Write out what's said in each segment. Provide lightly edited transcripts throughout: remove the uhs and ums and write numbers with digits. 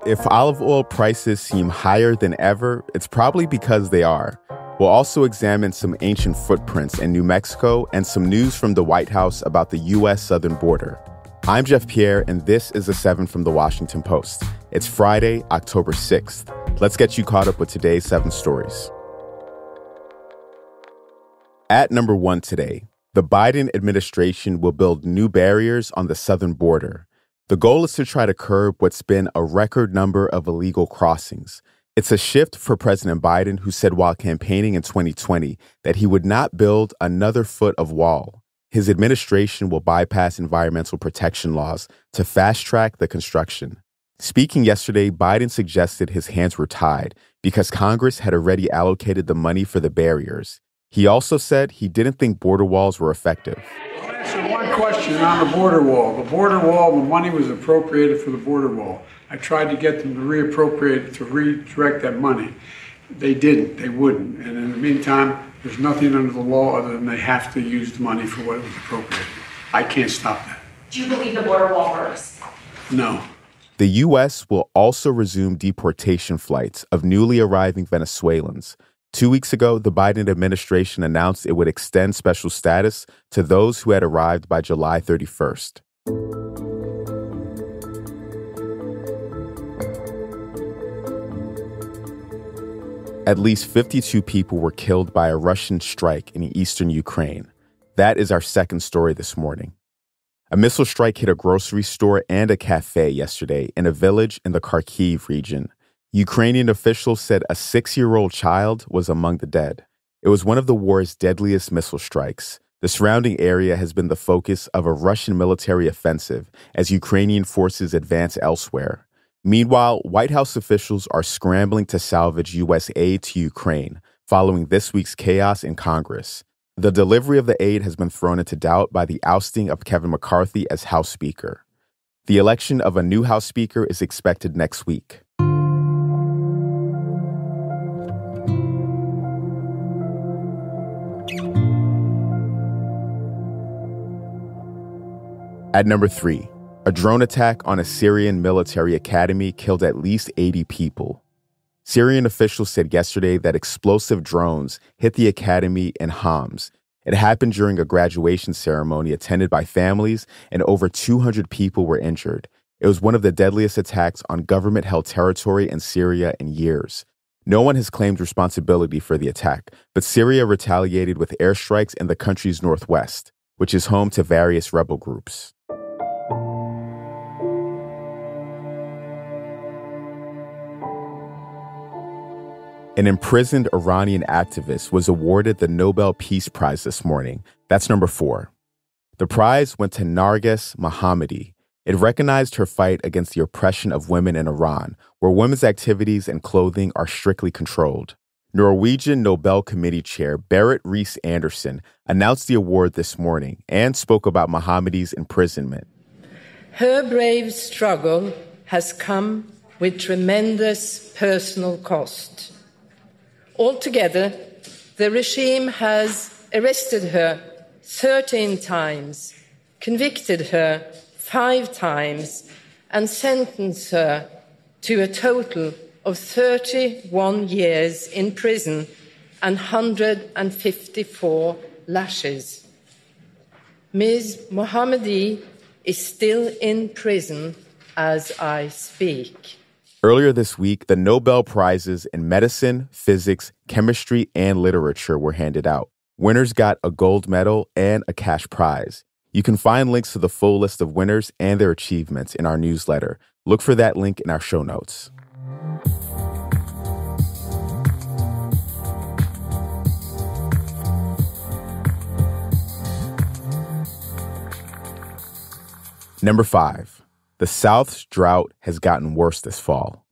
If olive oil prices seem higher than ever, it's probably because they are. We'll also examine some ancient footprints in New Mexico and some news from the White House about the U.S. southern border. I'm Jeff Pierre, and this is The 7 from The Washington Post. It's Friday, October 6th. Let's get you caught up with today's 7 stories. At number 1 today, the Biden administration will build new barriers on the southern border. The goal is to try to curb what's been a record number of illegal crossings. It's a shift for President Biden, who said while campaigning in 2020 that he would not build another foot of wall. His administration will bypass environmental protection laws to fast-track the construction. Speaking yesterday, Biden suggested his hands were tied because Congress had already allocated the money for the barriers. He also said he didn't think border walls were effective. I'll answer one question on the border wall. The border wall, the money was appropriated for the border wall. I tried to get them to reappropriate, to redirect that money. They didn't. They wouldn't. And in the meantime, there's nothing under the law other than they have to use the money for what it was appropriated. I can't stop that. Do you believe the border wall works? No. The U.S. will also resume deportation flights of newly arriving Venezuelans. 2 weeks ago, the Biden administration announced it would extend special status to those who had arrived by July 31st. At least 52 people were killed by a Russian strike in eastern Ukraine. That is our second story this morning. A missile strike hit a grocery store and a cafe yesterday in a village in the Kharkiv region. Ukrainian officials said a 6-year-old child was among the dead. It was one of the war's deadliest missile strikes. The surrounding area has been the focus of a Russian military offensive as Ukrainian forces advance elsewhere. Meanwhile, White House officials are scrambling to salvage U.S. aid to Ukraine following this week's chaos in Congress. The delivery of the aid has been thrown into doubt by the ousting of Kevin McCarthy as House Speaker. The election of a new House Speaker is expected next week. At number 3, a drone attack on a Syrian military academy killed at least 80 people. Syrian officials said yesterday that explosive drones hit the academy in Homs. It happened during a graduation ceremony attended by families, and over 200 people were injured. It was one of the deadliest attacks on government-held territory in Syria in years. No one has claimed responsibility for the attack, but Syria retaliated with airstrikes in the country's northwest, which is home to various rebel groups. An imprisoned Iranian activist was awarded the Nobel Peace Prize this morning. That's number 4. The prize went to Narges Mohammadi. It recognized her fight against the oppression of women in Iran, where women's activities and clothing are strictly controlled. Norwegian Nobel Committee Chair Berit Reiss-Andersen announced the award this morning and spoke about Mohammadi's imprisonment. Her brave struggle has come with tremendous personal cost. Altogether, the regime has arrested her 13 times, convicted her 5 times, and sentenced her to a total of 31 years in prison and 154 lashes. Ms. Mohammadi is still in prison as I speak. Earlier this week, the Nobel Prizes in medicine, physics, chemistry, and literature were handed out. Winners got a gold medal and a cash prize. You can find links to the full list of winners and their achievements in our newsletter. Look for that link in our show notes. Number 5. The South's drought has gotten worse this fall.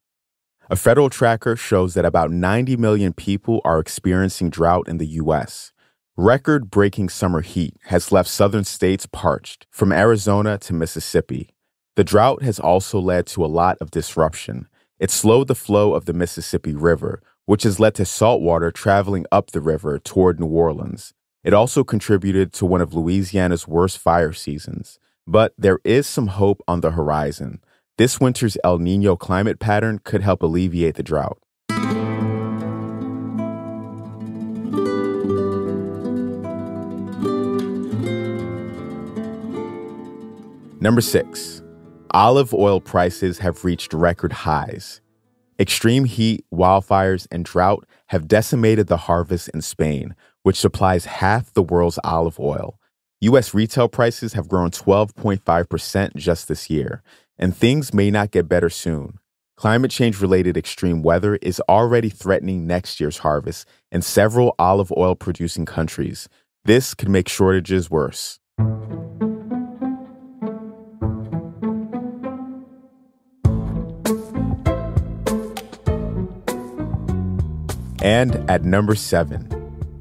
A federal tracker shows that about 90 million people are experiencing drought in the U.S. Record-breaking summer heat has left southern states parched, from Arizona to Mississippi. The drought has also led to a lot of disruption. It slowed the flow of the Mississippi River, which has led to salt water traveling up the river toward New Orleans. It also contributed to one of Louisiana's worst fire seasons. But there is some hope on the horizon. This winter's El Niño climate pattern could help alleviate the drought. Number 6, olive oil prices have reached record highs. Extreme heat, wildfires, and drought have decimated the harvest in Spain, which supplies half the world's olive oil. U.S. retail prices have grown 12.5% just this year, and things may not get better soon. Climate change-related extreme weather is already threatening next year's harvest in several olive oil-producing countries. This could make shortages worse. And at number 7,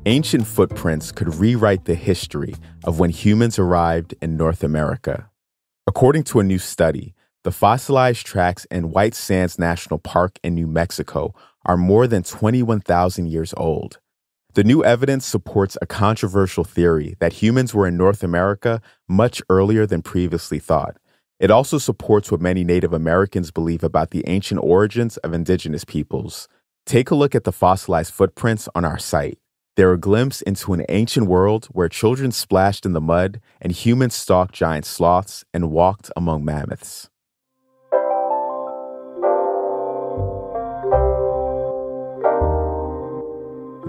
ancient footprints could rewrite the history of when humans arrived in North America. According to a new study, the fossilized tracks in White Sands National Park in New Mexico are more than 21,000 years old. The new evidence supports a controversial theory that humans were in North America much earlier than previously thought. It also supports what many Native Americans believe about the ancient origins of indigenous peoples. Take a look at the fossilized footprints on our site. They're a glimpse into an ancient world where children splashed in the mud and humans stalked giant sloths and walked among mammoths.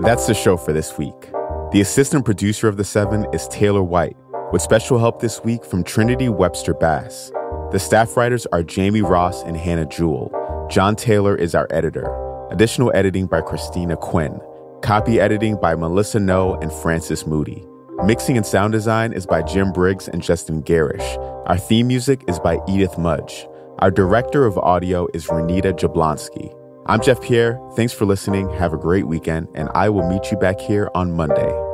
That's the show for this week. The assistant producer of The 7 is Taylor White, with special help this week from Trinity Webster Bass. The staff writers are Jamie Ross and Hannah Jewell. John Taylor is our editor. Additional editing by Christina Quinn. Copy editing by Melissa No and Francis Moody. Mixing and sound design is by Jim Briggs and Justin Garish. Our theme music is by Edith Mudge. Our director of audio is Renita Jablonski. I'm Jeff Pierre. Thanks for listening. Have a great weekend, and I will meet you back here on Monday.